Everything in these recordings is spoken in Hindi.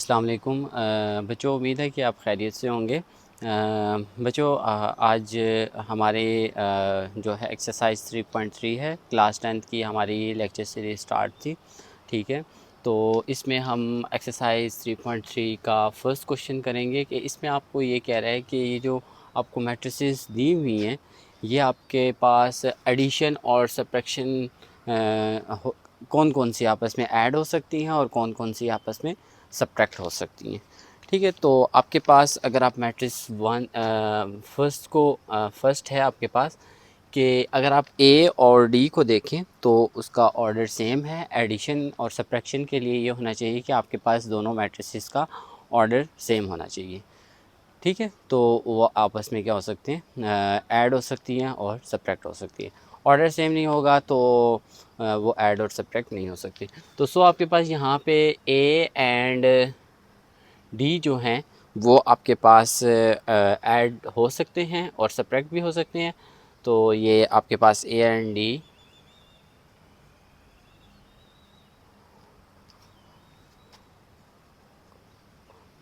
अस्सलाम वालेकुम बच्चों, उम्मीद है कि आप खैरियत से होंगे। बच्चों, आज हमारे जो है एक्सरसाइज 3.3 है, क्लास 10th की हमारी लेक्चर सीरीज स्टार्ट थी। ठीक है, तो इसमें हम एक्सरसाइज 3.3 का फर्स्ट क्वेश्चन करेंगे कि इसमें आपको ये कह रहा है कि ये जो आपको मैट्रिसेस दी हुई हैं, ये आपके पास एडिशन और सब्ट्रैक्शन कौन कौन सी आपस में ऐड हो सकती हैं और कौन कौन सी आपस में सब्ट्रैक्ट हो सकती हैं। ठीक है, तो आपके पास अगर आप मैट्रिक्स वन फर्स्ट है आपके पास कि अगर आप ए और डी को देखें तो उसका ऑर्डर सेम है। एडिशन और सब्ट्रैक्शन के लिए ये होना चाहिए कि आपके पास दोनों मैट्रिसेस का ऑर्डर सेम होना चाहिए। ठीक है, तो वो आपस में क्या हो सकते हैं, ऐड हो सकती हैं और सब्ट्रैक्ट हो सकती है। ऑर्डर सेम नहीं होगा तो वो ऐड और सब्ट्रैक्ट नहीं हो सकती। तो सो आपके पास यहाँ पे ए एंड डी जो हैं वो आपके पास ऐड हो सकते हैं और सब्ट्रैक्ट भी हो सकते हैं। तो ये आपके पास A and D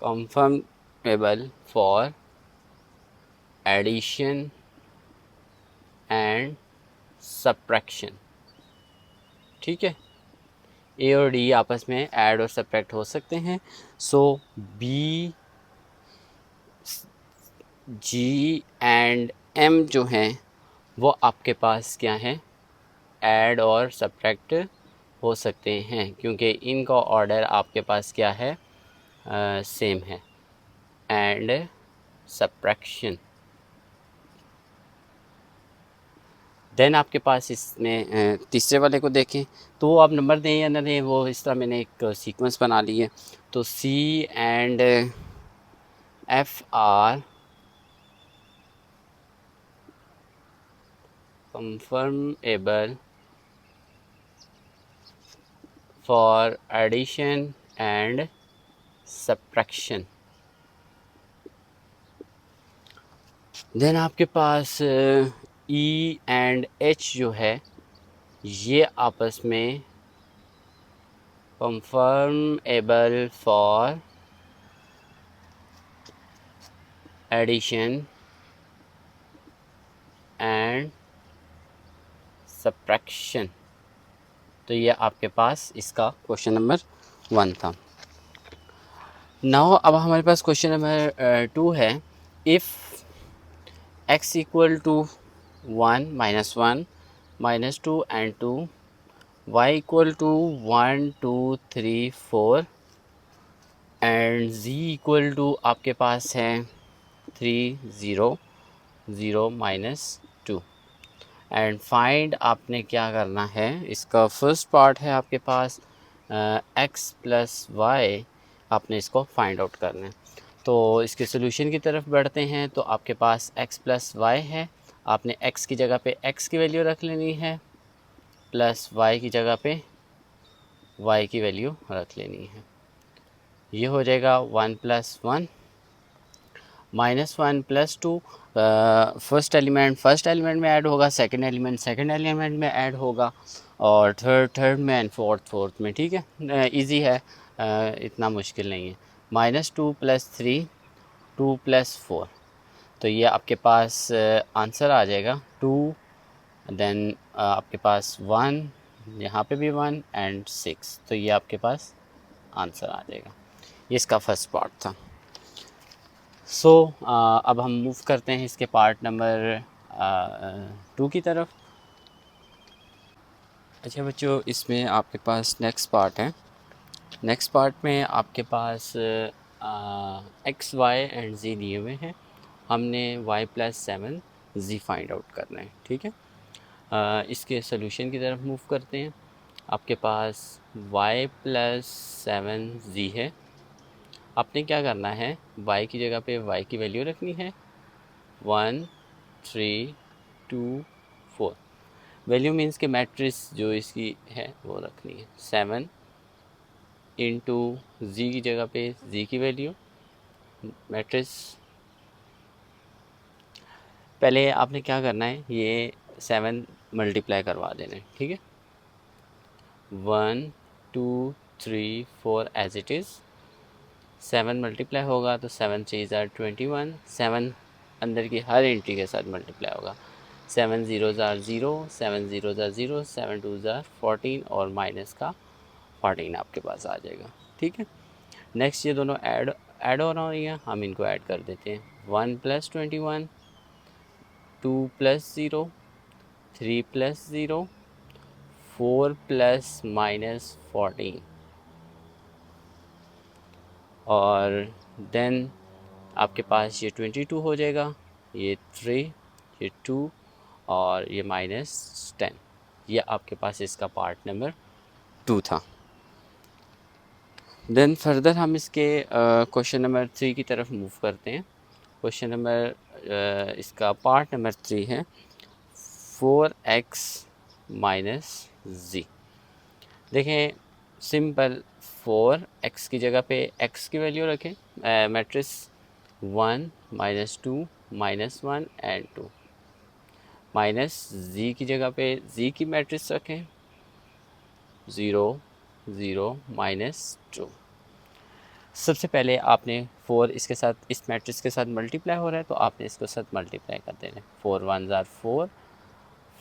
conformable for addition and subtraction. ठीक है, ए और डी आपस में ऐड और सब्ट्रैक्ट हो सकते हैं। सो बी, जी एंड एम जो हैं वो आपके पास क्या है, ऐड और सब्ट्रैक्ट हो सकते हैं, क्योंकि इनका ऑर्डर आपके पास क्या है, सेम है। एंड सब्ट्रैक्शन, देन आपके पास इसमें तीसरे वाले को देखें तो वो आप नंबर दें या ना दें, वो इस तरह मैंने एक सीक्वेंस बना ली है। तो C and F R conformable for addition and subtraction. Then आपके पास ई एंड एच जो है ये आपस में conformable for addition and subtraction. तो ये आपके पास इसका क्वेश्चन नंबर 1 था। नाउ अब हमारे पास क्वेश्चन नंबर 2 है। If x equal to 1 -1 -2 and 2, y equal to 1 2 3 4 and z equal to आपके पास है 3 0 0 -2। एंड फाइंड, आपने क्या करना है, इसका फर्स्ट पार्ट है आपके पास x प्लस वाई, आपने इसको फाइंड आउट करना है। तो इसके सोल्यूशन की तरफ बढ़ते हैं। तो आपके पास x प्लस वाई है, आपने x की जगह पे x की वैल्यू रख लेनी है, प्लस y की जगह पे y की वैल्यू रख लेनी है। ये हो जाएगा 1 + 1 -1 + 2। फर्स्ट एलिमेंट में ऐड होगा, सेकंड एलिमेंट में ऐड होगा, और थर्ड में एंड फोर्थ में। ठीक है, इजी है, इतना मुश्किल नहीं है। -2 + 3 2 + 4, तो ये आपके पास आंसर आ जाएगा 2। देन आपके पास 1, यहाँ पे भी 1 एंड 6, तो ये आपके पास आंसर आ जाएगा। ये इसका फर्स्ट पार्ट था। सो अब हम मूव करते हैं इसके पार्ट नंबर 2 की तरफ। अच्छा बच्चों, इसमें आपके पास नेक्स्ट पार्ट है। नेक्स्ट पार्ट में आपके पास एक्स वाई एंड ज़ी दिए हुए हैं। हमने y + 7 ज़ी फाइंड आउट करना है। ठीक है, इसके सोल्यूशन की तरफ मूव करते हैं। आपके पास y + 7 ज़ी है। आपने क्या करना है, y की जगह पे y की वैल्यू रखनी है 1 3 2 4। वैल्यू मीन्स के मैट्रिक्स जो इसकी है वो रखनी है 7 इंटू जी की जगह पे जी की वैल्यू मैट्रिक्स। पहले आपने क्या करना है, ये 7 मल्टीप्लाई करवा देना है। ठीक है, 1 2 3 4 एज इट इज़, 7 मल्टीप्लाई होगा तो 7 3 ज़ार 21, 7 अंदर की हर एंट्री के साथ मल्टीप्लाई होगा। 7 0 ज़ार 0, 7 0 ज़ार 0, 7 2 ज़ार 14 और माइनस का 14 आपके पास आ जाएगा। ठीक है, नेक्स्ट ये दोनों ऐड हो रही हैं, हम इनको ऐड कर देते हैं। 1 + 21, 2 + 0, 3 + 0, 4 + -14 और देन आपके पास ये 22 हो जाएगा, ये 3, ये 2 और ये -10। ये आपके पास इसका पार्ट नंबर 2 था। देन फर्दर हम इसके क्वेश्चन नंबर 3 की तरफ मूव करते हैं। क्वेश्चन नंबर इसका पार्ट नंबर 3 है 4x - z। देखें सिंपल, 4x की जगह पे x की वैल्यू रखें, मैट्रिक्स 1 -2 -1 एंड 2, माइनस z की जगह पे z की मैट्रिक्स रखें 0 0 -2। सबसे पहले आपने 4 इसके साथ, इस मैट्रिक्स के साथ मल्टीप्लाई हो रहा है तो आपने इसको साथ मल्टीप्लाई कर देना है। 4 1 ज़ार 4,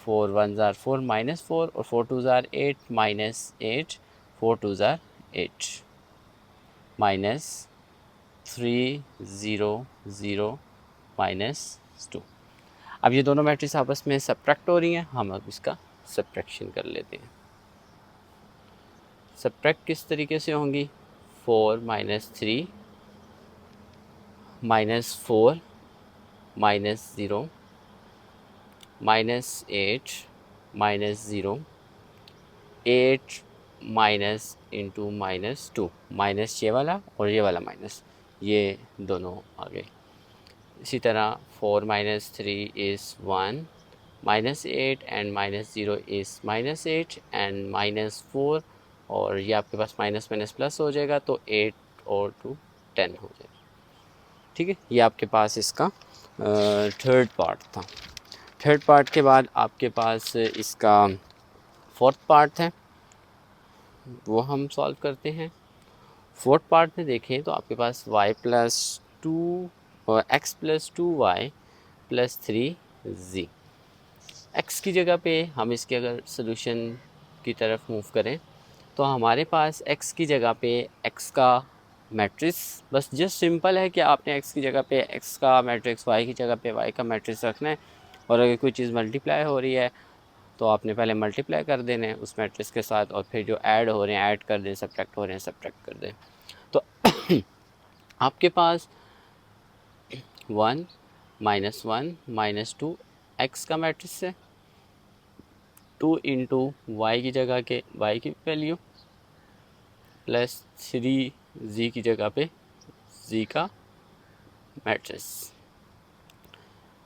4 1 ज़ार 4 -4 और 4 2 ज़ार 8 -8, 4 2 ज़ार 8 -3 0 0 -2। अब ये दोनों मैट्रिक्स आपस में सब्ट्रैक्ट हो रही हैं, हम अब इसका सब्ट्रैक्शन कर लेते हैं। सब्ट्रैक्ट किस तरीके से होंगी? 4 -3 -4 -0 -8 -0 8 माइनस इंटू -2, माइनस ये वाला और ये वाला माइनस, ये दोनों आ गए। इसी तरह 4 -3 इज़ 1, -8 एंड -0 इज़ -8 एंड -4 और ये आपके पास माइनस माइनस प्लस हो जाएगा तो 8 और 2 10 हो जाएगा। ठीक है, ये आपके पास इसका थर्ड पार्ट था। थर्ड पार्ट के बाद आपके पास इसका फोर्थ पार्ट है, वो हम सॉल्व करते हैं। फोर्थ पार्ट में देखें तो आपके पास y + 2 और x + 2y + 3z। x की जगह पे हम इसके अगर सोल्यूशन की तरफ मूव करें तो हमारे पास x की जगह पे x का मैट्रिक्स, बस जस्ट सिंपल है कि आपने x की जगह पे x का मैट्रिक्स, y की जगह पे y का मैट्रिक्स रखना है और अगर कोई चीज़ मल्टीप्लाई हो रही है तो आपने पहले मल्टीप्लाई कर देना है उस मैट्रिक्स के साथ और फिर जो ऐड हो रहे हैं ऐड कर दें, सब्ट्रैक्ट हो रहे हैं सब्ट्रैक्ट कर दें। तो आपके पास 1 -1 -2 x का मैट्रिक्स है, 2 इंटू वाई की जगह के y की वैल्यू प्लस 3 z की जगह पे z का मैट्रिक्स।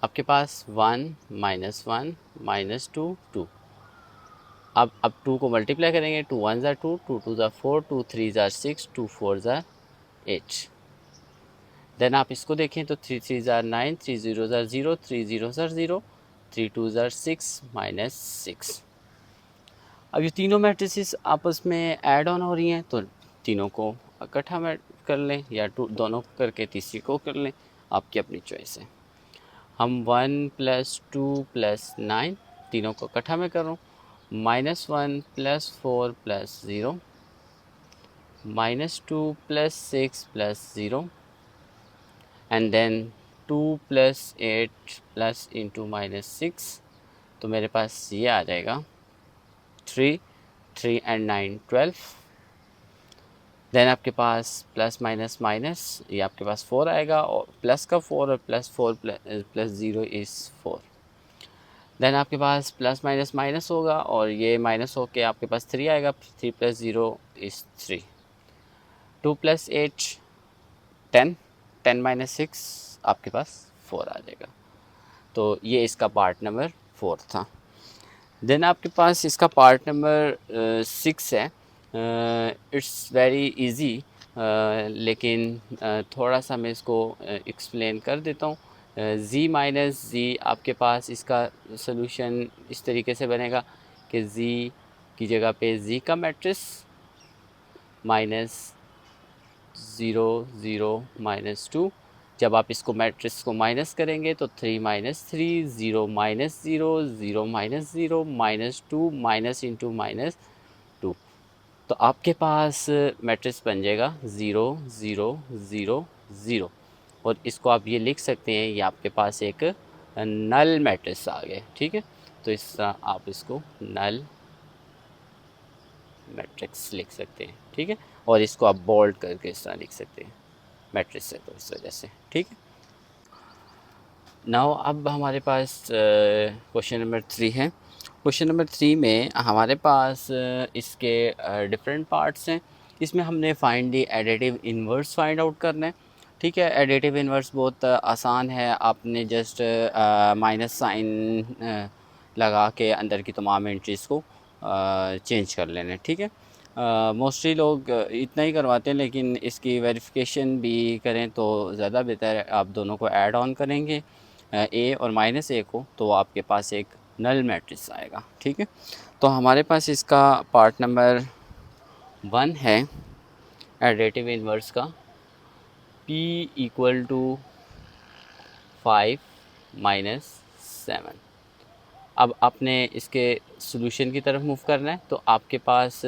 आपके पास 1 -1 -2 2। अब 2 को मल्टीप्लाई करेंगे, 2 1 ज़ार 2, 2 2 ज़ार 4, 2 3 ज़ार 6, 2 4 ज़ार 8। देन आप इसको देखें तो 3 3 ज़ार 9, 3 0 ज़ार 0, 3 0 ज़ार 0, 3 2 ज़ार 6 -6। अब ये तीनों मैट्रिसेस आपस में ऐड ऑन हो रही हैं तो तीनों को इकट्ठा में कर लें या दोनों करके तीसरी को कर लें, आपकी अपनी चॉइस है। हम 1 + 2 + 9 तीनों को इकट्ठा में कर रहा हूँ, -1 + 4 + 0, -2 + 6 + 0 एंड देन 2 + 8 + इंटू -6, तो मेरे पास ये आ जाएगा 3 3 एंड 9 12। देन आपके पास प्लस माइनस माइनस, ये आपके पास 4 आएगा और प्लस का 4 और +4 + 0 इज़ 4। देन आपके पास प्लस माइनस माइनस होगा और ये माइनस होके आपके पास 3 आएगा, 3 + 0 इज़ 3। 2 + 8 10, 10 - 6 आपके पास 4 आ जाएगा। तो ये इसका पार्ट नंबर 4 था। देन आपके पास इसका पार्ट नंबर 6 है। इट्स वेरी इजी, लेकिन थोड़ा सा मैं इसको एक्सप्लेन कर देता हूँ। z - z आपके पास इसका सॉल्यूशन इस तरीके से बनेगा कि z की जगह पे z का मैट्रिक्स माइनस 0 0 -2। जब आप इसको मैट्रिक्स को माइनस करेंगे तो 3 -3 0 -0 0 -0 -2 माइनस इंटू -2। तो आपके पास मैट्रिक्स बन जाएगा 0 0 0 0। और इसको आप ये लिख सकते हैं, ये आपके पास एक नल मैट्रिक्स आ गए। ठीक है, तो इस तरह आप इसको नल मैट्रिक्स लिख सकते हैं। ठीक है, और इसको आप बोल्ड करके इस तरह लिख सकते हैं मैट्रिक्स है, तो इस वजह से। ठीक है, नाउ अब हमारे पास क्वेश्चन नंबर 3 है। क्वेश्चन नंबर 3 में हमारे पास इसके डिफरेंट पार्ट्स हैं। इसमें हमने find the additive inverse find out करना है। ठीक है, एडिटिव इन्वर्स बहुत आसान है। आपने जस्ट माइनस साइन लगा के अंदर की तमाम एंट्रीज़ को चेंज कर लेना है। ठीक है, मोस्टली लोग इतना ही करवाते हैं, लेकिन इसकी वेरिफिकेशन भी करें तो ज़्यादा बेहतर है। आप दोनों को ऐड ऑन करेंगे ए और -a को, तो आपके पास एक नल मैट्रिक्स आएगा। ठीक है, तो हमारे पास इसका पार्ट नंबर 1 है एडिटिव इन्वर्स का, p = 5 - 7। अब आपने इसके सॉल्यूशन की तरफ मूव करना है, तो आपके पास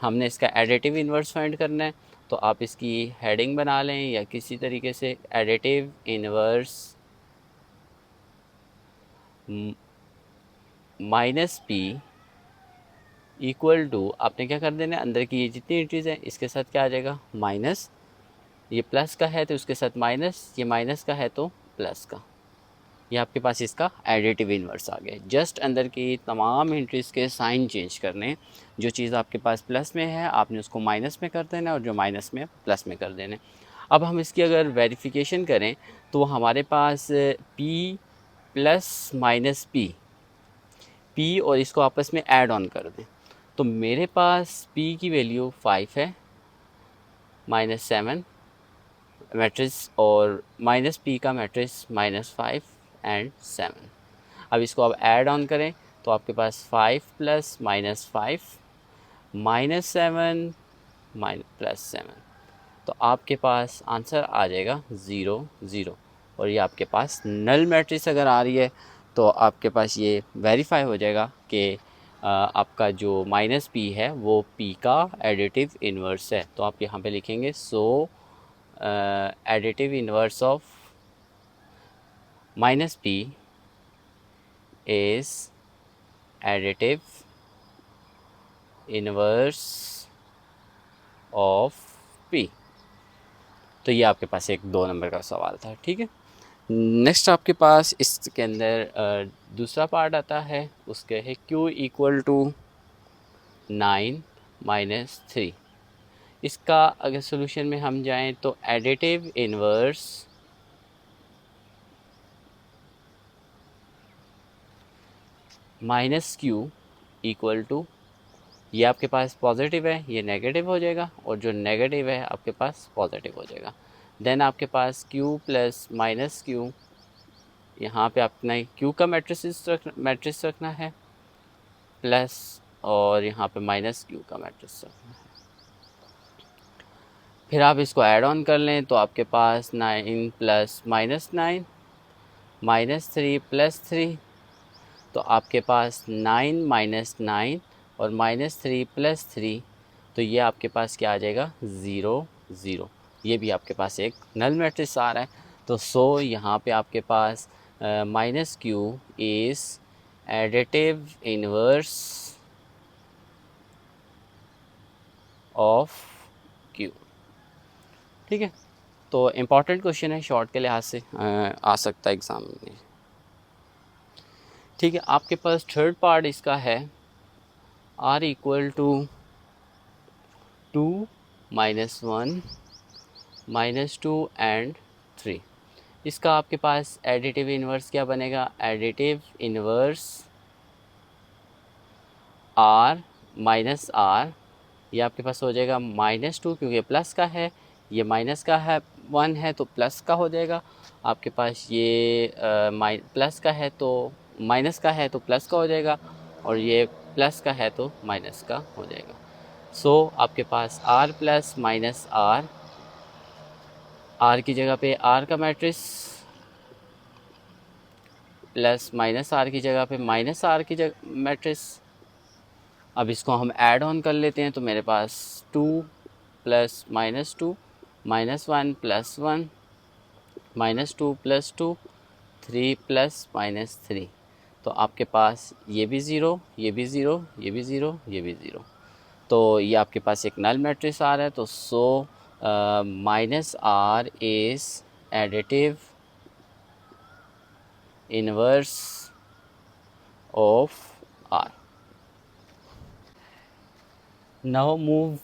हमने इसका एडिटिव इन्वर्स फाइंड करना है। तो आप इसकी हेडिंग बना लें या किसी तरीके से एडिटिव इन्वर्स -p = आपने क्या कर देना है, अंदर की ये जितनी एंट्रीज़ हैं इसके साथ क्या आ जाएगा, माइनस। ये प्लस का है तो उसके साथ माइनस, ये माइनस का है तो प्लस का। ये आपके पास इसका एडिटिव इन्वर्स आ गया। जस्ट अंदर की तमाम एंट्रीज़ के साइन चेंज करने। जो चीज़ आपके पास प्लस में है आपने उसको माइनस में कर देना, और जो माइनस में प्लस में कर देना। अब हम इसकी अगर वेरिफिकेशन करें तो हमारे पास p + -p, p और इसको आपस में ऐड ऑन कर दें, तो मेरे पास p की वैल्यू 5 है, -7 मैट्रिक्स, और -p का मैट्रिक्स -5 एंड 7। अब इसको आप ऐड ऑन करें तो आपके पास 5 + -5 -7 +7, तो आपके पास आंसर आ जाएगा 0 0। और ये आपके पास नल मैट्रिक्स अगर आ रही है तो आपके पास ये वेरीफाई हो जाएगा कि आपका जो -p है वो p का एडिटिव इन्वर्स है। तो आप यहाँ पे लिखेंगे so additive inverse of -p is additive inverse of p। तो ये आपके पास एक 2 नंबर का सवाल था। ठीक है, नेक्स्ट आपके पास इसके अंदर दूसरा पार्ट आता है, उसके है q = 9 - 3। इसका अगर सॉल्यूशन में हम जाएं तो एडिटिव इन्वर्स -q = ये आपके पास पॉजिटिव है, ये नेगेटिव हो जाएगा, और जो नेगेटिव है आपके पास पॉजिटिव हो जाएगा। देन आपके पास q + -q, यहाँ पे अपना q का मैट्रिक्स रखना है प्लस, और यहाँ पे -q का मैट्रिक्स रखना है। फिर आप इसको ऐड ऑन कर लें तो आपके पास 9 + -9 -3 + 3, तो आपके पास 9 - 9 और -3 + 3, तो ये आपके पास क्या आ जाएगा, 0 0। ये भी आपके पास एक नल मैट्रिक्स आ रहा है। तो सो यहाँ पे आपके पास -q is additive inverse of q। ठीक है, तो इम्पॉर्टेंट क्वेश्चन है, शॉर्ट के लिहाज से आ सकता है एग्ज़ाम में। ठीक है, आपके पास थर्ड पार्ट इसका है r = 2 - 1 -2 एंड 3। इसका आपके पास एडिटिव इन्वर्स क्या बनेगा, एडिटिव इन्वर्स r -r, ये आपके पास हो जाएगा -2, क्योंकि प्लस का है, ये माइनस का है 1 है तो प्लस का हो जाएगा। आपके पास ये प्लस का है तो माइनस का है तो प्लस का हो जाएगा, और ये प्लस का है तो माइनस का हो जाएगा। सो आपके पास आर प्लस माइनस आर की जगह पे आर का मैट्रिक्स प्लस माइनस आर की जगह पे माइनस आर की जगह मैट्रिक्स। अब इसको हम ऐड ऑन कर लेते हैं, तो मेरे पास 2 plus minus 2 minus 1 plus 1 minus 2 plus 2 3 plus minus 3। तो आपके पास ये भी ज़ीरो, ये भी ज़ीरो, ये भी ज़ीरो, ये भी ज़ीरो। तो ये आपके पास एक नल मैट्रिक्स आ रहा है। तो so minus R is additive inverse of R. Now move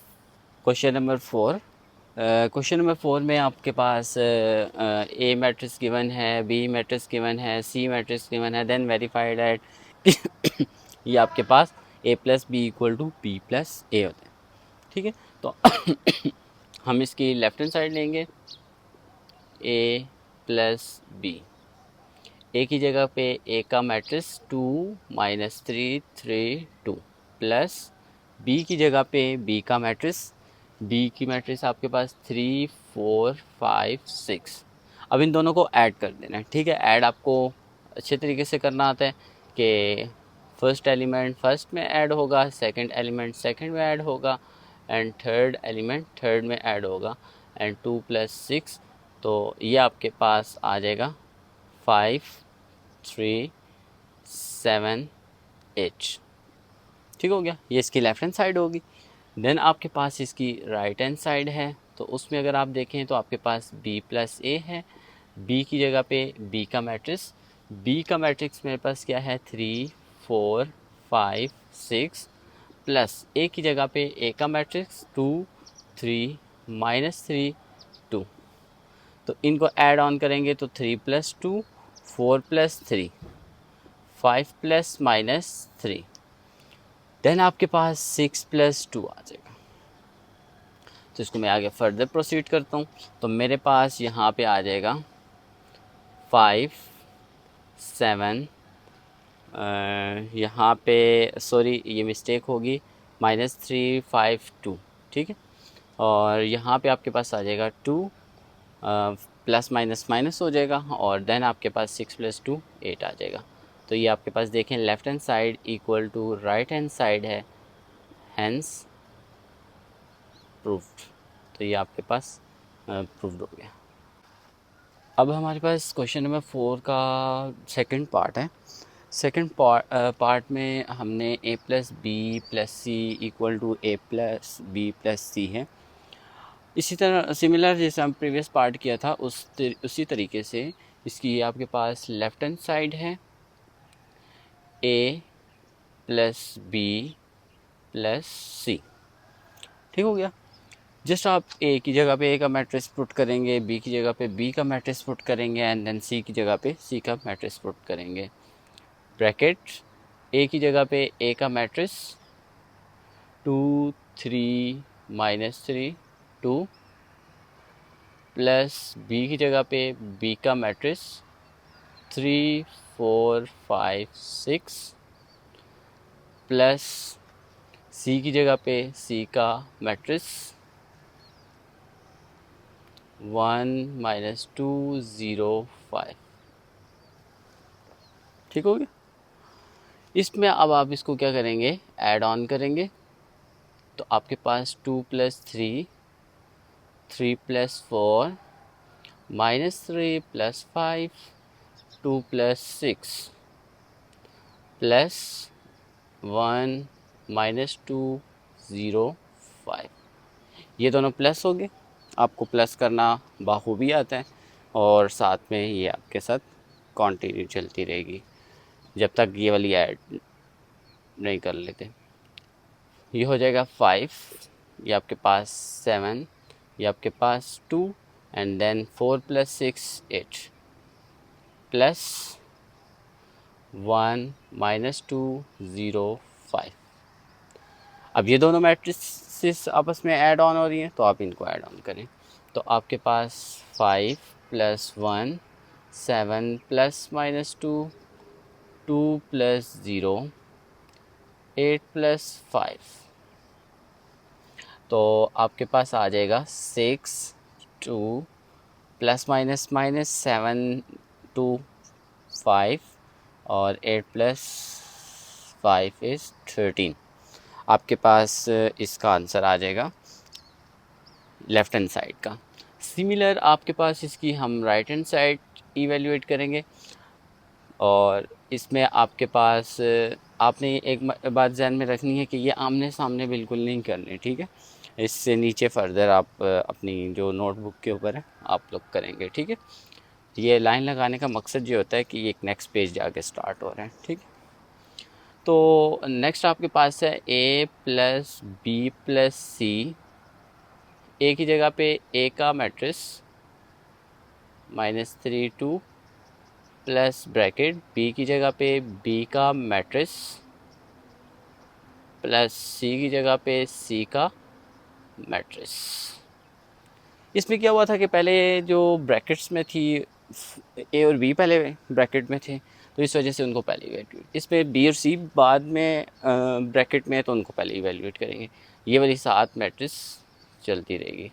question number 4। Question number 4 में आपके पास ए मैट्रिक्स गिवन है, बी मैट्रिक्स गिवन है, सी मैट्रिक्स गिवन है, देन वेरीफाइड एट ये आपके पास A plus B equal to B plus A होते हैं। ठीक है, तो हम इसकी लेफ्ट हैंड साइड लेंगे ए प्लस बी। ए की जगह पे ए का मैट्रिक्स 2 माइनस 3 3 2 प्लस बी की जगह पे बी का मैट्रिक्स, बी की मैट्रिक्स आपके पास 3 4 5 6। अब इन दोनों को ऐड कर देना है। ठीक है, ऐड आपको अच्छे तरीके से करना आता है कि फर्स्ट एलिमेंट फर्स्ट में ऐड होगा, सेकंड एलिमेंट सेकंड में ऐड होगा, एंड थर्ड एलिमेंट थर्ड में ऐड होगा, एंड 2 प्लस 6। तो ये आपके पास आ जाएगा 5 3 7 8। ठीक हो गया, ये इसकी लेफ्ट हैंड साइड होगी। देन आपके पास इसकी राइट हैंड साइड है, तो उसमें अगर आप देखें तो आपके पास b प्लस ए है। b की जगह पे b का मैट्रिक्स, b का मैट्रिक्स मेरे पास क्या है 3 4 5 6 प्लस a की जगह पे a का मैट्रिक्स 2 3 माइनस 3 2। तो इनको ऐड ऑन करेंगे तो 3 plus 2 4 plus 3 5 plus minus 3। Then आपके पास 6 प्लस 2 आ जाएगा। तो इसको मैं आगे फर्दर प्रोसीड करता हूँ। तो मेरे पास यहाँ पे आ जाएगा 5 7, यहाँ पे सॉरी ये मिस्टेक होगी, माइनस 3 5 2। ठीक है, और यहाँ पे आपके पास आ जाएगा 2, प्लस माइनस माइनस हो जाएगा, और देन आपके पास 6 प्लस 2 8 आ जाएगा। तो ये आपके पास देखें left hand side equal to right hand side है, हैंस प्रूफ्ड। तो ये आपके पास प्रूफ्ड हो गया। अब हमारे पास क्वेश्चन नंबर 4 का सेकंड पार्ट है। सेकंड पार्ट में हमने A plus B plus C equal to A plus B plus C है। इसी तरह सिमिलर जैसे हम प्रीवियस पार्ट किया था उसी तरीके से इसकी आपके पास लेफ़्ट हैंड साइड है ए प्लस बी प्लस सी। ठीक हो गया। जस्ट आप ए की जगह पे ए का मैट्रिक्स पुट करेंगे, बी की जगह पे बी का मैट्रिक्स पुट करेंगे, एंड देन सी की जगह पे सी का मैट्रिक्स पुट करेंगे। ब्रैकेट ए की जगह पे ए का मैट्रिक्स 2 3 माइनस 3 2 प्लस बी की जगह पे बी का मैट्रिक्स 3 4 5 6 प्लस सी की जगह पे सी का मैट्रिक्स 1 माइनस 2 0 5। ठीक हो गया। इसमें अब आप इसको क्या करेंगे, ऐड ऑन करेंगे। तो आपके पास 2 plus 3 3 plus 4 minus 3 plus 5 2 plus 6 plus 1 minus 2 0 5। ये दोनों प्लस हो गए। आपको प्लस करना बाखूबी आता है, और साथ में ये आपके साथ कंटिन्यू चलती रहेगी जब तक ये वाली ऐड नहीं कर लेते। ये हो जाएगा 5, ये आपके पास 7, ये आपके पास 2, and then 4 plus 6 8 plus 1 minus 2 0 5। अब ये दोनों मैट्रिसेस आपस में ऐड ऑन हो रही हैं, तो आप इनको ऐड ऑन करें। तो आपके पास 5 plus 1 7 plus minus 2 2 plus 0 8 plus 5। तो आपके पास आ जाएगा 6 2 प्लस माइनस माइनस 7 2 5 और 8 प्लस 5 इज़ 13। आपके पास इसका आंसर आ जाएगा लेफ़्ट हैंड साइड का। सिमिलर आपके पास इसकी हम राइट हैंड साइड इवेल्युएट करेंगे और इसमें आपके पास आपने एक बात ध्यान में रखनी है कि ये आमने सामने बिल्कुल नहीं करनी, ठीक है। इससे नीचे फर्दर आप अपनी जो नोटबुक के ऊपर है आप लोग करेंगे, ठीक है। ये लाइन लगाने का मकसद ये होता है कि एक नेक्स्ट पेज जाके स्टार्ट हो रहे हैं, ठीक है। तो नेक्स्ट आपके पास है a प्लस बी प्लस सी। ए की जगह पे ए का मैट्रिक्स -3 2 प्लस ब्रैकेट बी की जगह पे बी का मैट्रिक्स प्लस सी की जगह पे सी का मैट्रिक्स। इसमें क्या हुआ था कि पहले जो ब्रैकेट्स में थी ए और बी पहले ब्रैकेट में थे, तो इस वजह से उनको पहले इवेल्यूएट, इसमें बी और सी बाद में ब्रैकेट में है तो उनको पहले इवेल्यूएट करेंगे। ये वाली 7 मैट्रिक्स चलती रहेगी।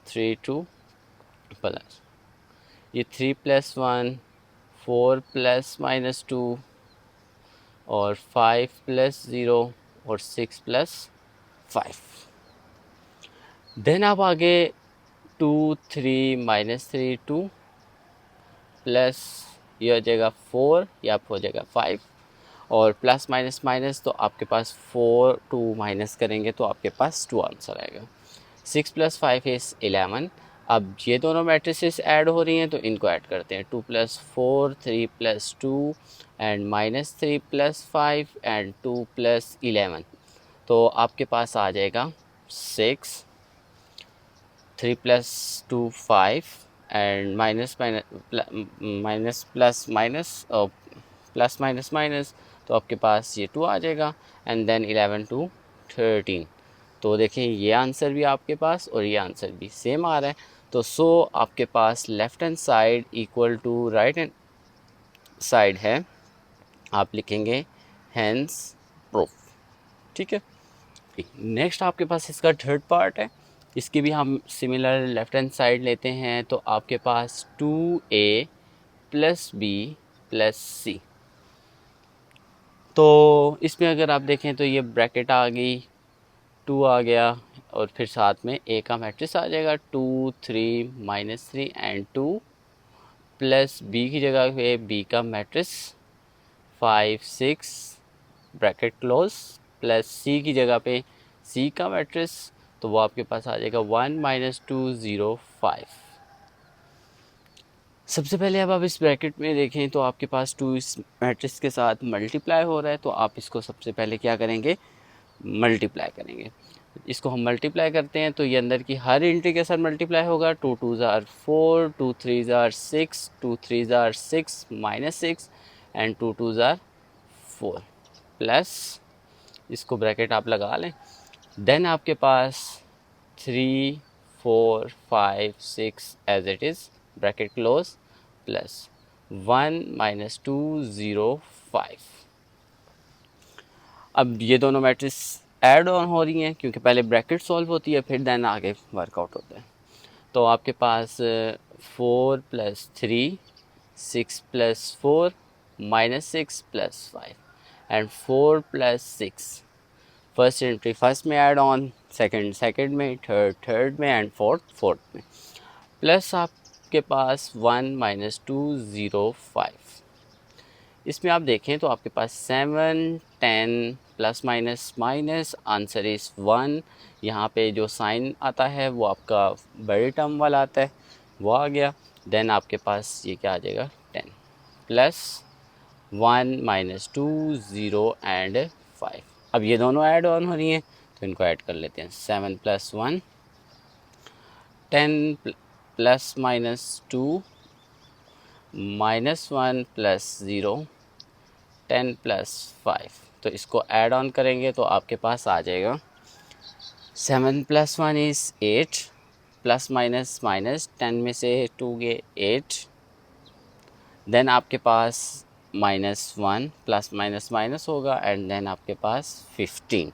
3 2 प्लस ये 3 प्लस 1 4 प्लस -2 और 5 प्लस 0 और 6 प्लस 5। देन आप आगे 2 3 -3 2 प्लस ये हो जाएगा 4, या आप हो जाएगा 5 और प्लस माइनस माइनस तो आपके पास 4 2 माइनस करेंगे तो आपके पास 2 आंसर आएगा। 6 प्लस 5 इज़ 11। अब ये दोनों मैट्रिसेस ऐड हो रही हैं तो इनको ऐड करते हैं। 2 plus 4 3 plus 2 and -3 plus 5 and 2 plus 11। तो आपके पास आ जाएगा 6 3 plus 2 5 and minus minus plus minus और प्लस माइनस माइनस तो आपके पास ये 2 आ जाएगा एंड देन 11 टू 13। तो देखें ये आंसर भी आपके पास और ये आंसर भी सेम आ रहा है। तो सो आपके पास left hand side equal to right hand side है, आप लिखेंगे हेंस प्रूफ, ठीक है। नेक्स्ट आपके पास इसका थर्ड पार्ट है, इसकी भी हम सिमिलर लेफ़्ट हैंड साइड लेते हैं। तो आपके पास 2a प्लस बी प्लस सी। तो इसमें अगर आप देखें तो ये ब्रैकेट आ गई, 2 आ गया और फिर साथ में a का मैट्रिक्स आ जाएगा 2 3 -3 एंड 2 प्लस b की जगह पे b का matrix 5 6 bracket close plus c की जगह पे c का मैट्रिक्स, तो वो आपके पास आ जाएगा 1 -2 0 5। सबसे पहले अब आप इस ब्रैकेट में देखें तो आपके पास 2 इस मैट्रिक्स के साथ मल्टीप्लाई हो रहा है, तो आप इसको सबसे पहले क्या करेंगे, मल्टीप्लाई करेंगे। इसको हम मल्टीप्लाई करते हैं तो ये अंदर की हर एंट्री के साथ मल्टीप्लाई होगा। 2 2 ज़ार 4 2 3 ज़ार 6 2 3 ज़ार 6 -6 एंड 2 2 ज़ार 4 प्लस इसको ब्रैकेट आप लगा लें। देन आपके पास 3 4 5 6 as it is bracket close plus 1 -2 0 5। अब ये दोनों मैट्रिक्स ऐड ऑन हो रही हैं क्योंकि पहले ब्रैकेट सॉल्व होती है फिर देन आगे वर्कआउट होता है। तो आपके पास 4 plus 3 6 plus 4 -6 plus 5 and 4 plus 6। First entry first में ऐड ऑन, सेकंड में, थर्ड में एंड फोर्थ में। प्लस आपके पास 1 -2 0 5। इसमें आप देखें तो आपके पास 7 10 plus minus minus answer is 1। यहाँ पे जो साइन आता है वो आपका बड़े टर्म वाला आता है, वो आ गया। देन आपके पास ये क्या आ जाएगा 10 प्लस 1 -2 0 एंड 5। अब ये दोनों ऐड ऑन हो रही हैं तो इनको ऐड कर लेते हैं। 7 प्लस 1 10 प्लस -2 -1 प्लस 0 10 प्लस 5। तो इसको ऐड ऑन करेंगे तो आपके पास आ जाएगा 7 plus 1 is 8 plus minus minus 10 में से 2 गए 8। देन आपके पास -1 प्लस माइनस माइनस होगा एंड देन आपके पास 15।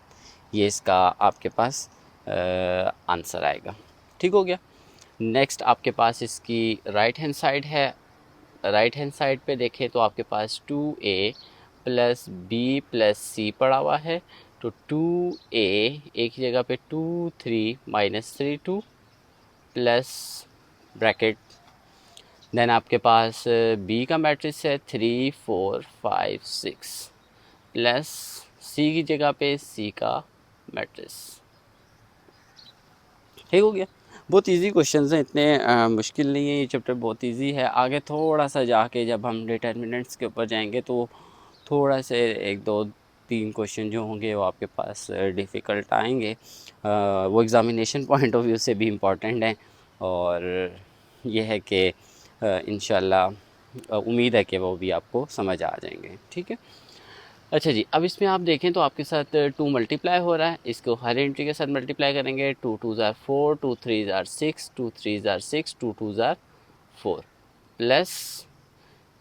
ये इसका आपके पास आंसर आएगा। ठीक हो गया। नेक्स्ट आपके पास इसकी राइट हैंड साइड है। राइट हैंड साइड पे देखें तो आपके पास 2a प्लस बी प्लस सी पड़ा हुआ है। तो 2a एक ही जगह पे 2 3 माइनस 3 2 प्लस ब्रैकेट। देन आपके पास बी का मैट्रिक्स है 3 4 5 6 प्लस सी की जगह पे सी का मैट्रिक्स। ठीक हो गया। बहुत इजी क्वेश्चंस हैं, इतने मुश्किल नहीं है। ये चैप्टर बहुत इजी है। आगे थोड़ा सा जाके जब हम डिटर्मिनेंट्स के ऊपर जाएंगे तो थोड़ा से एक दो तीन क्वेश्चन जो होंगे वो आपके पास डिफ़िकल्ट आएंगे। वो एग्ज़ामिनेशन पॉइंट ऑफ व्यू से भी इम्पॉर्टेंट हैं। और ये है कि इंशाल्लाह उम्मीद है कि वो भी आपको समझ आ जाएंगे। ठीक है। अच्छा जी, अब इसमें आप देखें तो आपके साथ 2 मल्टीप्लाई हो रहा है। इसको हर एंट्री के साथ मल्टीप्लाई करेंगे। 2 2 ज़ार 4, 2 3 ज़ार 6, 2 3 ज़ार 6, 2 2 ज़ार 4 प्लस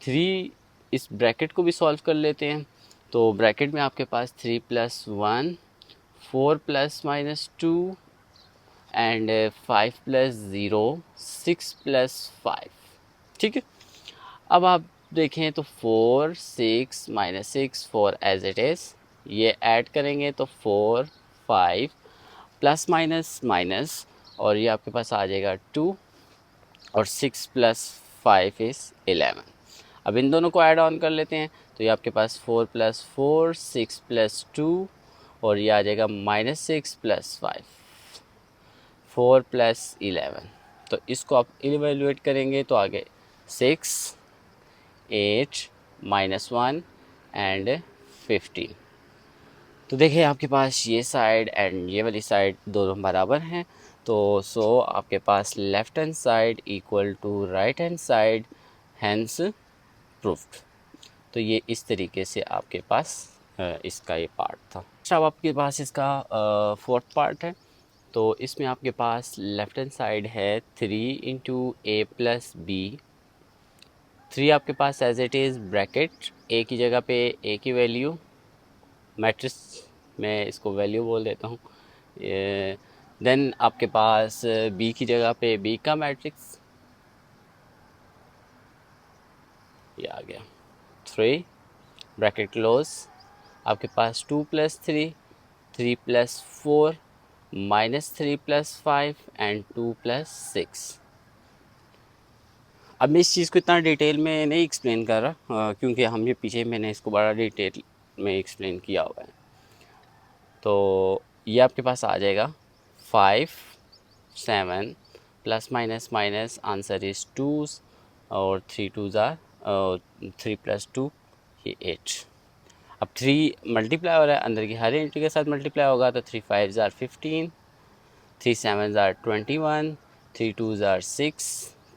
3। इस ब्रैकेट को भी सॉल्व कर लेते हैं। तो ब्रैकेट में आपके पास 3 plus 1, 4 plus minus 2 and 5 plus 0, 6 plus 5। ठीक है। अब आप देखें तो 4 6 माइनस 6 4 एज इट इज़। ये ऐड करेंगे तो 4 5 प्लस माइनस माइनस और ये आपके पास आ जाएगा 2 और 6 प्लस 5 इज़ 11। अब इन दोनों को ऐड ऑन कर लेते हैं। तो ये आपके पास 4 प्लस 4 6 प्लस 2 और ये आ जाएगा माइनस 6 प्लस 5 4 प्लस 11। तो इसको आप इवेल्युएट करेंगे तो आगे 6 8 माइनस 1 एंड 15। तो देखिए आपके पास ये साइड एंड ये वाली साइड दोनों बराबर हैं। तो सो आपके पास left hand side equal to right hand side, hence proved. तो ये इस तरीके से आपके पास इसका ये पार्ट था। अब आपके पास इसका फोर्थ पार्ट है। तो इसमें आपके पास लेफ़्ट हैंड साइड है 3 इंटू ए प्लस बी। 3 आपके पास as it is bracket, A की जगह पे ए की वैल्यू, मैट्रिक्स में इसको वैल्यू बोल देता हूँ। देन आपके पास बी की जगह पे बी का मैट्रिक्स, ये आ गया 3 ब्रैकेट क्लोज। आपके पास 2 plus 3, 3 plus 4, minus 3 plus 5 and 2 plus 6। अब मैं इस चीज़ को इतना डिटेल में नहीं एक्सप्लेन कर रहा क्योंकि हम ये पीछे मैंने इसको बड़ा डिटेल में एक्सप्लेन किया हुआ है। तो ये आपके पास आ जाएगा 5 7 plus minus minus answer is 2 और 3 2 ज़ार 3 प्लस 2 ये 8। अब 3 मल्टीप्लाई हो रहा है, अंदर की हर एंट्री के साथ मल्टीप्लाई होगा। तो 3 5 ज़ार 15, 3 7 ज़ार 21, 3 2 ज़ार 6,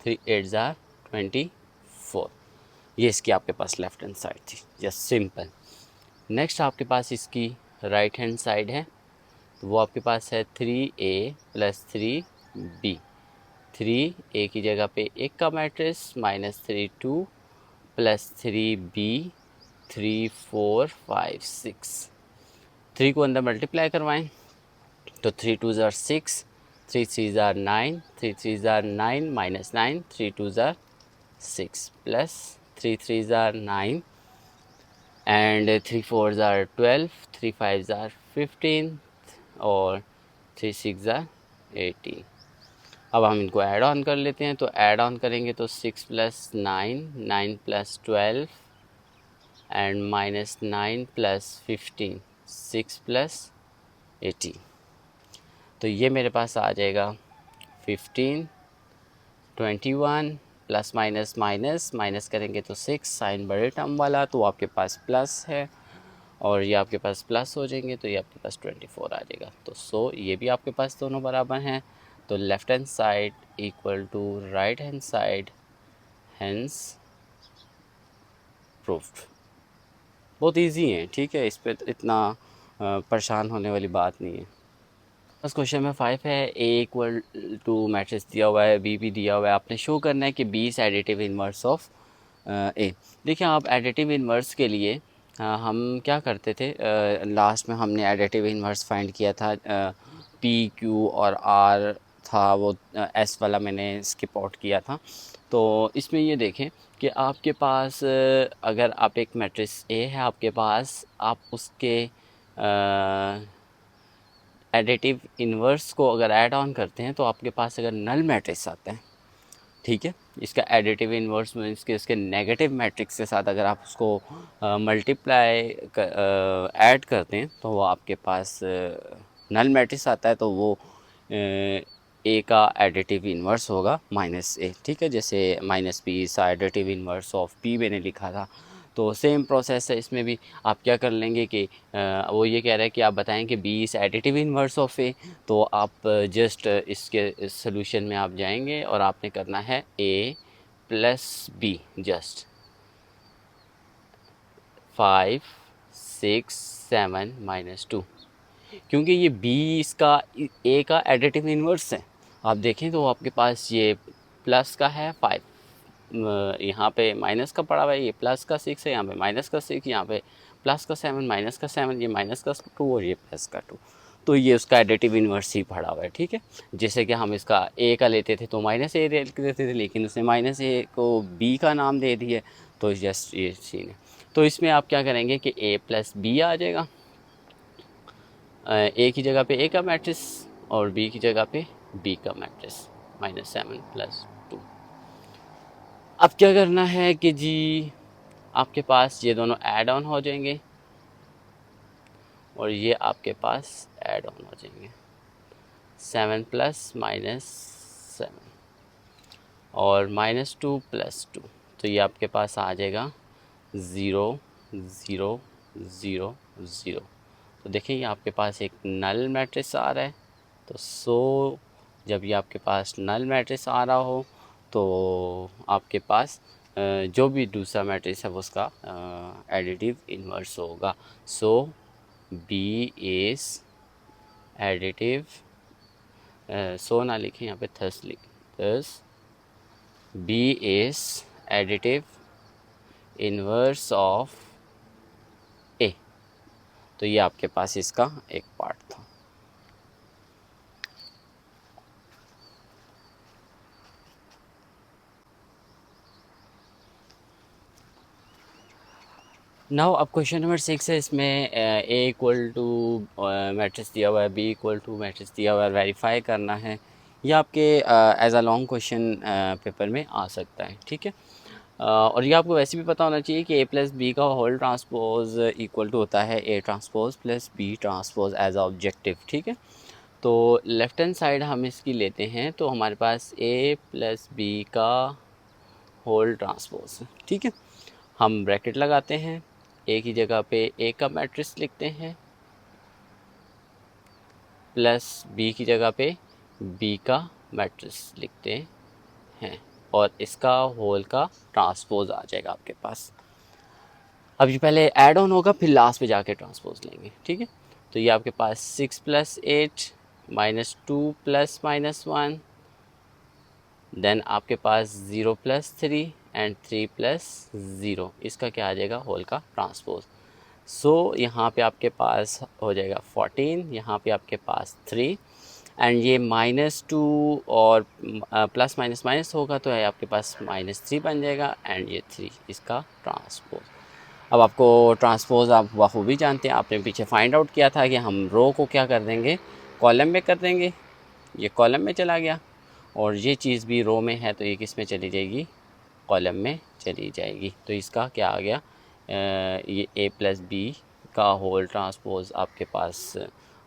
3 8 ज़ार 24। ये इसकी आपके पास लेफ़्ट हैंड साइड थी, जस्ट सिंपल। नेक्स्ट आपके पास इसकी राइट हैंड साइड है। तो वो आपके पास है 3a प्लस 3b। 3 ए की जगह पे एक का मैट्रिक्स माइनस 3 2 प्लस 3b 3 4 5 6। 3 को अंदर मल्टीप्लाई करवाएं तो 3 2 ज़ार 6, 3 3 ज़ार 9, 3 3 ज़ार 9 माइनस 9, 3 2 ज़ार 6 प्लस 3 3 ज़ार 9 एंड 3 4 ज़ार 12, 3 5 ज़ार 15 और 3 6 ज़ार 18। अब हम इनको ऐड ऑन कर लेते हैं। तो ऐड ऑन करेंगे तो 6 plus 9, 9 plus 12 and minus 9 plus 15, 6 plus 18। तो ये मेरे पास आ जाएगा 15 21 प्लस माइनस माइनस माइनस करेंगे तो 6 साइन बड़े टर्म वाला तो आपके पास प्लस है और ये आपके पास प्लस हो जाएंगे तो ये आपके पास 24 आ जाएगा। तो सो ये भी आपके पास दोनों बराबर हैं। तो left hand side equal to right hand side, hence proved. बहुत इजी है। ठीक है, इस पे तो इतना परेशान होने वाली बात नहीं है। बस क्वेश्चन में 5 है। ए इक्वल टू मैट्रिक्स दिया हुआ है, बी भी दिया हुआ है। आपने शो करना है कि B is additive inverse of A. देखिए आप एडिटिव इन्वर्स के लिए हम क्या करते थे, लास्ट में हमने एडिटिव इन्वर्स फाइंड किया था। पी क्यू और आर था, वो एस वाला मैंने स्किप आउट किया था। तो इसमें ये देखें कि आपके पास अगर आप एक मैट्रिक्स ए है आपके पास, आप उसके एडिटिव इन्वर्स को अगर ऐड ऑन करते हैं तो आपके पास अगर नल मैट्रिक्स आता है, ठीक है, इसका एडिटिव इन्वर्स मीन्स कि इसके नेगेटिव मैट्रिक्स के साथ अगर आप उसको मल्टीप्लाई ऐड करते हैं तो वो आपके पास नल मैट्रिक्स आता है, तो वो ए का एडिटिव इन्वर्स होगा माइनस ए, ठीक है। जैसे माइनस पी इस एडिटिव इन्वर्स ऑफ पी मैंने लिखा था, तो सेम प्रोसेस है इसमें भी। आप क्या कर लेंगे कि वो ये कह रहा है कि आप बताएं कि B is additive inverse of A, तो आप जस्ट इसके सोल्यूशन में आप जाएंगे और आपने करना है ए प्लस बी, जस्ट 5 6 7 -2, क्योंकि ये बी इसका ए का एडिटिव इन्वर्स है। आप देखें तो आपके पास ये प्लस का है 5, यहाँ पे माइनस का पड़ा हुआ है, ये प्लस का 6 है, यहाँ पे माइनस का 6, यहाँ पे प्लस का 7 माइनस का 7, ये माइनस का 2 और ये प्लस का 2, तो ये उसका एडिटिव इन्वर्स ही पड़ा हुआ है, ठीक है। जैसे कि हम इसका ए का लेते थे तो माइनस ए लेते थे, लेकिन उसने माइनस ए को बी का नाम दे दिया, तो जस्ट ये सीन है। तो इसमें आप क्या करेंगे कि ए प्लस बी आ जाएगा, ए की जगह पे ए का मैट्रिक्स और बी की जगह पे बी का मैट्रिक्स, -7 + 2। अब क्या करना है कि जी आपके पास ये दोनों ऐड ऑन हो जाएंगे और ये आपके पास ऐड ऑन हो जाएंगे, 7 + -7 और -2 + 2, तो ये आपके पास आ जाएगा 0 0 0 0। तो देखिए ये आपके पास एक नल मैट्रिक्स आ रहा है, तो जब ये आपके पास नल मैट्रिक्स आ रहा हो तो आपके पास जो भी दूसरा मैट्रिक्स है वो उसका एडिटिव इन्वर्स होगा। So B is additive, so ना लिखें यहाँ पे, थस लिखें, thus B is additive inverse of A. तो ये आपके पास इसका एक पार्ट था। नाउ अब क्वेश्चन नंबर 6 है, इसमें ए इक्वल टू मैट्रिक्स दिया हुआ है, बी इक्वल टू मैट्रिक्स दिया हुआ है, वेरीफाई करना है। ये आपके as a long question paper में आ सकता है, ठीक है। और ये आपको वैसे भी पता होना चाहिए कि ए प्लस बी का होल ट्रांसपोज इक्वल टू होता है A transpose plus B transpose as objective, ठीक है। तो लेफ्ट हैंड साइड हम इसकी लेते हैं तो हमारे पास ए प्लस बी का होल ट्रांसपोज, ठीक है। हम ब्रैकेट लगाते हैं, ए की जगह पे ए का मैट्रिक्स लिखते हैं प्लस बी की जगह पे बी का मैट्रिक्स लिखते हैं और इसका होल का ट्रांसपोज आ जाएगा आपके पास। अब ये पहले ऐड ऑन होगा फिर लास्ट पे जाके ट्रांसपोज लेंगे, ठीक है। तो ये आपके पास 6 + 8 -2 + -1, देन आपके पास 0 + 3 एंड 3 + 0, इसका क्या आ जाएगा, होल का ट्रांसपोज। सो यहाँ पे आपके पास हो जाएगा 14, यहाँ पे आपके पास 3 एंड ये -2 और प्लस माइनस माइनस होगा तो है आपके पास -3 बन जाएगा एंड ये 3 इसका ट्रांसपोज। अब आपको ट्रांसपोज आप बखूबी जानते हैं, आपने पीछे फाइंड आउट किया था कि हम रो को क्या कर देंगे, कॉलम में कर देंगे। ये कॉलम में चला गया और ये चीज़ भी रो में है तो ये किस में चली जाएगी, कॉलम में चली जाएगी। तो इसका क्या आ गया, ये ए प्लस बी का होल ट्रांसपोज आपके पास,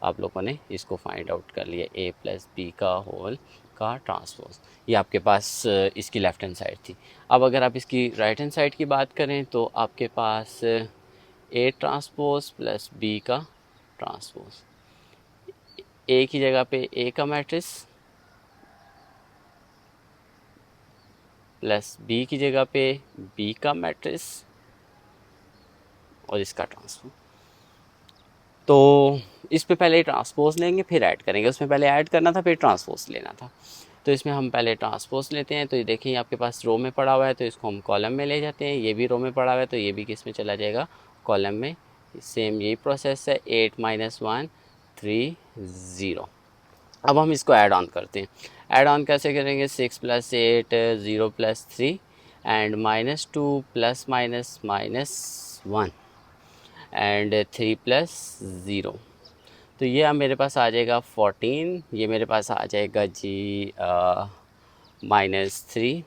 आप लोगों ने इसको फाइंड आउट कर लिया, ए प्लस बी का होल का ट्रांसपोज। ये आपके पास इसकी लेफ़्ट हैंड साइड थी। अब अगर आप इसकी राइट हैंड साइड की बात करें तो आपके पास ए ट्रांसपोज प्लस बी का ट्रांसपोज, ए की जगह पे ए का मैट्रिक्स प्लस बी की जगह पे बी का मैट्रिक्स और इसका ट्रांसपोज। तो इस पे पहले ट्रांसपोज लेंगे फिर ऐड करेंगे, उसमें पहले ऐड करना था फिर ट्रांसपोज लेना था। तो इसमें हम पहले ट्रांसपोज लेते हैं, तो ये देखिए आपके पास रो में पड़ा हुआ है तो इसको हम कॉलम में ले जाते हैं, ये भी रो में पड़ा हुआ है तो ये भी किस में चला जाएगा, कॉलम में। सेम यही प्रोसेस है, 8 - 1 3 0। अब हम इसको ऐड ऑन करते हैं। ऐड ऑन कैसे करेंगे? 6 + 8 0 + 3 एंड -2 ± -1 एंड 3 + 0। तो ये अब मेरे पास आ जाएगा 14, ये मेरे पास आ जाएगा जी -3।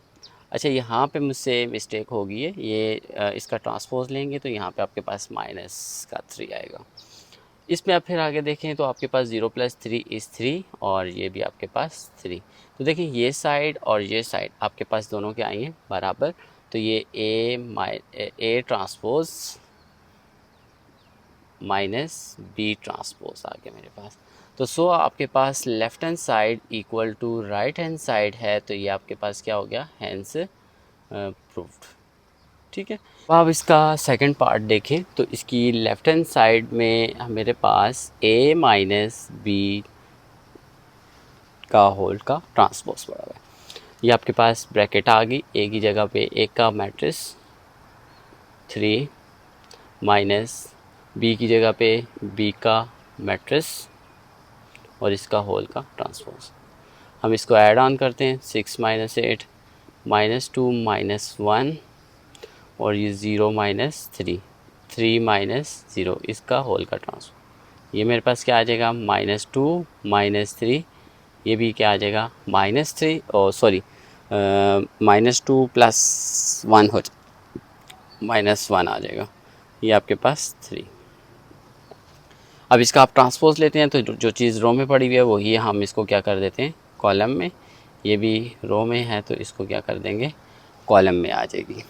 अच्छा, यहाँ पे मुझसे मिस्टेक हो गई है, ये इसका ट्रांसपोज़ लेंगे तो यहाँ पे आपके पास -3 आएगा। इसमें आप फिर आगे देखें तो आपके पास 0 + 3 = 3 और ये भी आपके पास 3। तो देखिए ये साइड और ये साइड आपके पास दोनों क्या आई हैं? बराबर। तो ये A transpose minus B transpose आ गया मेरे पास। तो सो आपके पास left hand side equal to right hand side है, तो ये आपके पास क्या हो गया? Hence proved. ठीक है। अब आप इसका सेकंड पार्ट देखें तो इसकी लेफ़्ट हैंड साइड में मेरे पास a माइनस बी का होल का ट्रांसपोज पड़ा हुआ है। ये आपके पास ब्रैकेट आ गई, a की जगह पे a का मैट्रिक्स 3 माइनस b की जगह पे b का मैट्रिक्स और इसका होल का ट्रांसपोज। हम इसको ऐड ऑन करते हैं। 6 - 8 -2 -1 और ये 0 -3 3 -0 इसका होल का ट्रांसपोज। ये मेरे पास क्या आ जाएगा? -2 -3, ये भी क्या आ जाएगा? -3 और सॉरी -2 + 1 हो -1 आ जाएगा। ये आपके पास 3। अब इसका आप ट्रांसपोज लेते हैं तो जो चीज़ रो में पड़ी हुई है वही हम इसको क्या कर देते हैं? कॉलम में। ये भी रो में है तो इसको क्या कर देंगे? कॉलम में आ जाएगी।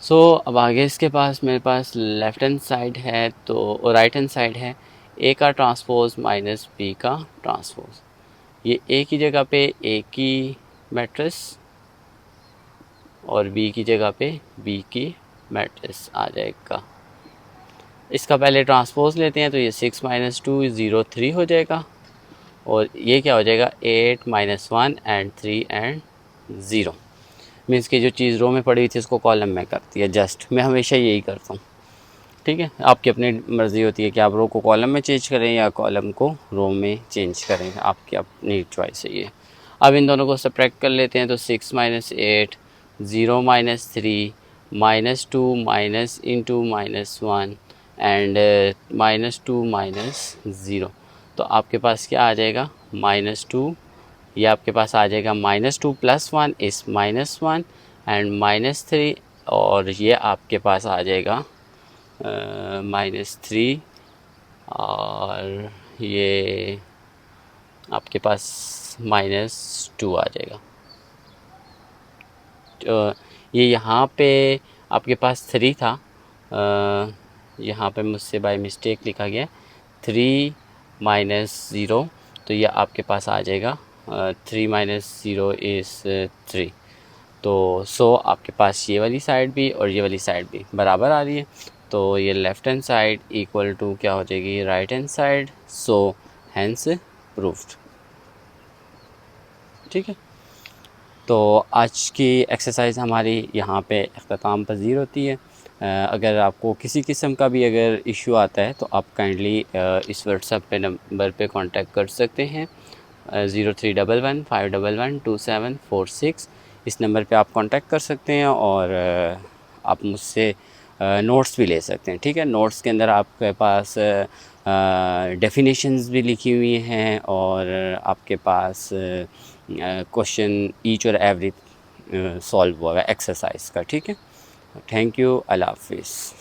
सो अब आगे इसके पास मेरे पास लेफ़्ट हैंड साइड है तो राइट हैंड साइड है, ए का ट्रांसपोज माइनस बी का ट्रांसपोज। ये ए की जगह पे ए की मैट्रिक्स और बी की जगह पे बी की मैट्रिक्स आ जाएगा। इसका पहले ट्रांसपोज लेते हैं तो ये 6 - 2 = 0 3 हो जाएगा और ये क्या हो जाएगा? 8 - 1 एंड 3 एंड 0। मीन्स कि जो चीज़ रो में पड़ी हुई थी उसको कॉलम में करती है। जस्ट मैं हमेशा यही करता हूँ। ठीक है, आपकी अपनी मर्ज़ी होती है कि आप रो को कॉलम में चेंज करें या कॉलम को रो में चेंज करें, आपकी अपनी चॉइस है ये। अब इन दोनों को सब्ट्रैक्ट कर लेते हैं तो 6 - 8 0 - 3 -2 माइनस इंटू -1 एंड -2 -0। तो आपके पास क्या आ जाएगा? -2। ये आपके पास आ जाएगा -2 + 1 इस -1 एंड -3 और ये आपके पास आ जाएगा -3 और ये आपके पास -2 आ जाएगा। तो ये यहाँ पे आपके पास 3 था, यहाँ पे मुझसे बाय मिस्टेक लिखा गया 3 - 0, तो ये आपके पास आ जाएगा 3 - 0 = 3। तो सो आपके पास ये वाली साइड भी और ये वाली साइड भी बराबर आ रही है। तो ये left hand side equal to क्या हो जाएगी? Right hand side. So hence proved. ठीक है। तो आज की एक्सरसाइज हमारी यहाँ पे अख्ताम पज़ीर होती है। अगर आपको किसी किस्म का भी अगर इशू आता है तो आप काइंडली इस व्हाट्सएप पे नंबर पे कांटेक्ट कर सकते हैं 0311 511 2746। इस नंबर पे आप कांटेक्ट कर सकते हैं और आप मुझसे नोट्स भी ले सकते हैं। ठीक है, नोट्स के अंदर आपके पास डेफिनेशंस भी लिखी हुई हैं और आपके पास क्वेश्चन ईच और एवरी सॉल्व हुआ है एक्सरसाइज का। ठीक है, थैंक यू, अल्लाह हाफिज़।